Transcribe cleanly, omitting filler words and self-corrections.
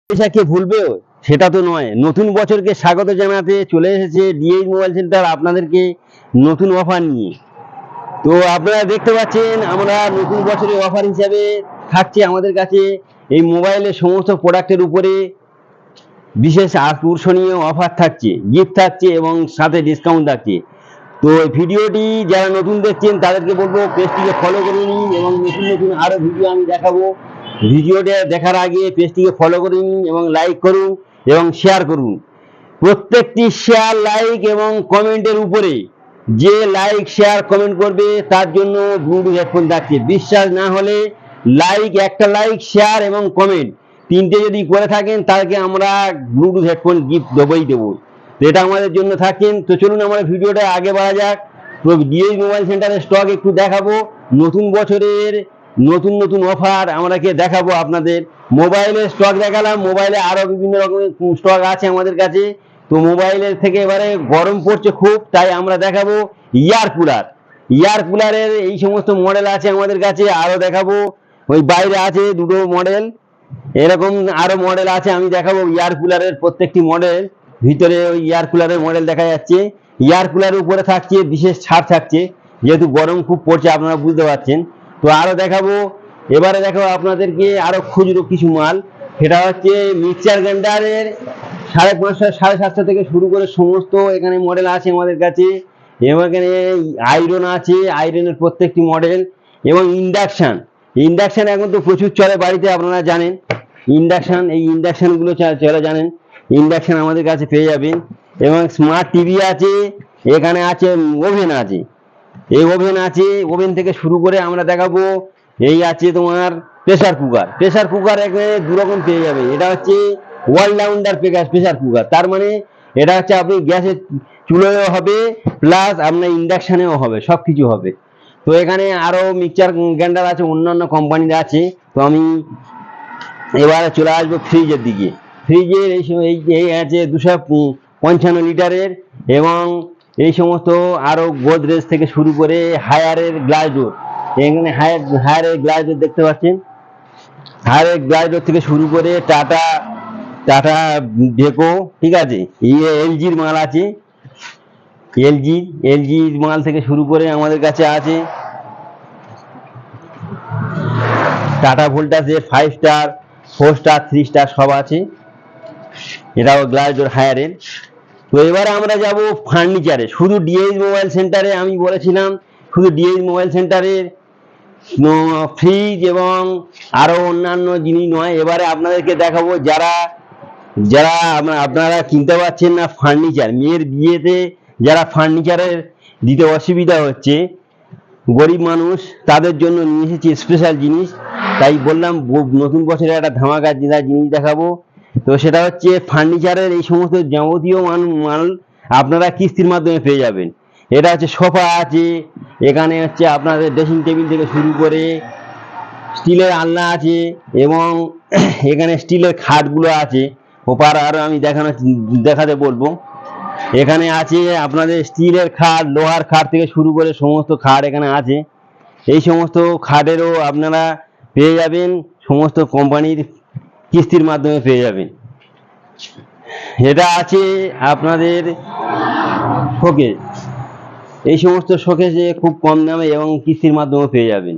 পয়সাকে ভুলবে সেটা তো নয়। নতুন বছরকে স্বাগত জানাতে চলে এসেছে ডিএইচ মোবাইল সেন্টার আপনাদেরকে নতুন অফার নিয়ে। তো আপনারা দেখতে পাচ্ছেন আমরা নতুন বছরের অফার হিসাবে থাকছে আমাদের কাছে এই মোবাইলের সমস্ত প্রোডাক্টের উপরে বিশেষ আকর্ষণীয় অফার থাকছে, গিফট থাকছে এবং সাথে ডিসকাউন্ট থাকছে। তো ভিডিওটি যারা নতুন দেখছেন তাদেরকে বলবো পেজটিকে ফলো করে নিন এবং নতুন নতুন আরো ভিডিও আমি দেখাবো। ভিডিওটা দেখার আগে পেজটিকে ফলো করে নিন এবং লাইক করুন এবং শেয়ার করুন। প্রত্যেকটি শেয়ার, লাইক এবং কমেন্টের উপরে যে লাইক শেয়ার কমেন্ট করবে তার জন্য ব্লুটুথ হেডফোন থাকছে। বিশ্বাস না হলে একটা লাইক শেয়ার এবং কমেন্ট তিনটে যদি করে থাকেন তাহলে আমরা ব্লুটুথ হেডফোন গিফট দেবো। এটা আমাদের জন্য থাকেন। তো চলুন আমরা ভিডিওটা আগে বাড়া যাক। তো ডিএইচ মোবাইল সেন্টারের স্টক একটু দেখাবো, নতুন বছরের নতুন নতুন অফার আমরাকে দেখাবো আপনাদের। মোবাইলের স্টক দেখালাম, মোবাইলে আরো বিভিন্ন রকমের স্টক আছে আমাদের কাছে। তো মোবাইলের থেকে এবারে গরম পড়ছে খুব, তাই আমরা দেখাবো ইয়ার কুলারের এই সমস্ত মডেল আছে আমাদের কাছে। আরো দেখাবো, ওই বাইরে আছে দুটো মডেল, এরকম আরো মডেল আছে আমি দেখাবো। ইয়ার কুলারের প্রত্যেকটি মডেল ভিতরে ওই ইয়ার কুলারের মডেল দেখা যাচ্ছে। ইয়ার কুলারের উপরে থাকছে বিশেষ ছাড় থাকছে, যেহেতু গরম খুব পড়ছে আপনারা বুঝতে পারছেন। তো আরো দেখাবো, এবারে দেখাবো আপনাদেরকে আরো খুচরো কিছু মাল। সেটা হচ্ছে মিক্সচার গ্রাইন্ডারের 550 750 থেকে শুরু করে সমস্ত এখানে মডেল আছে আমাদের কাছে। এবং এখানে আয়রন আছে, আয়রনের প্রত্যেকটি মডেল এবং ইন্ডাকশন এখন তো প্রচুর চলে বাড়িতে, আপনারা জানেন। এই ইন্ডাকশনগুলো চলে জানেন। ইন্ডাকশন আমাদের কাছে পেয়ে যাবেন। এবং স্মার্ট টিভি আছে, এখানে আছে ওভেন আছে, ওভেন থেকে শুরু করে আমরা দেখাবো। এই আছে তোমার প্রেসার কুকার এখানে দু রকম পেয়ে যাবে। এটা হচ্ছে অলরাউন্ডার প্রেসার কুকার, তার মানে এটা হচ্ছে আপনি গ্যাসের চুলোও হবে প্লাস আপনার ইন্ডাকশনেও হবে, সবকিছু হবে। তো এখানে আরো মিক্সচার গ্রাইন্ডার আছে, অন্যান্য কোম্পানির আছে। তো আমি এবারে চলে আসবো ফ্রিজের দিকে। ফ্রিজের এই আছে 255 লিটারের এবং এই সমস্ত আরো গোদরেজ থেকে শুরু করে হায়ারের গ্লাস ডোর। এখানে হায়ারের গ্লাস ডোর দেখতে পাচ্ছেন। হায়ারের গ্লাস ডোর থেকে শুরু করে টাটা ডেকো, ঠিক আছে। এলজির মাল আছে, এলজির মাল থেকে শুরু করে আমাদের কাছে আছে টাটা ভোল্টাসের 5 স্টার, 4 স্টার, 3 স্টার সব আছে। এটাও গ্লাস ডোর হায়ারের। তো এবারে আমরা যাব ফার্নিচারে। শুধু ডিএইচ মোবাইল সেন্টারে আমি বলেছিলাম শুধু ডিএইচ মোবাইল সেন্টারের ফ্রিজ এবং আরো অন্যান্য জিনিস নয়। এবারে আপনাদেরকে দেখাবো যারা আপনারা কিনতে পারছেন না ফার্নিচার, মেয়ের বিয়েতে যারা ফার্নিচারের দিতে অসুবিধা হচ্ছে, গরিব মানুষ, তাদের জন্য নিয়ে এসেছি স্পেশাল জিনিস। তাই বললাম নতুন বছরে একটা ধামাকা জিনিস দেখাবো। তো সেটা হচ্ছে ফার্নিচারের এই সমস্ত যাবতীয় মাল আপনারা কিস্তির মাধ্যমে পেয়ে যাবেন। এটা হচ্ছে সোফা আছে, এখানে হচ্ছে আপনাদের ড্রেসিং টেবিল থেকে শুরু করে স্টিলের আলনা আছে এবং এখানে স্টিলের খাটগুলো আছে। ওপার আরো আমি দেখাতে বলবো। এখানে আছে আপনাদের স্টিলের খাট, লোহার খাট থেকে শুরু করে সমস্ত খাট এখানে আছে। এই সমস্ত খাটেরও আপনারা পেয়ে যাবেন, সমস্ত কোম্পানির কিস্তির মাধ্যমে পেয়ে যাবেন। এটা আছে আপনাদের শোকেস, এই সমস্ত শোকেসে খুব কম দামে এবং কিস্তির মাধ্যমে পেয়ে যাবেন।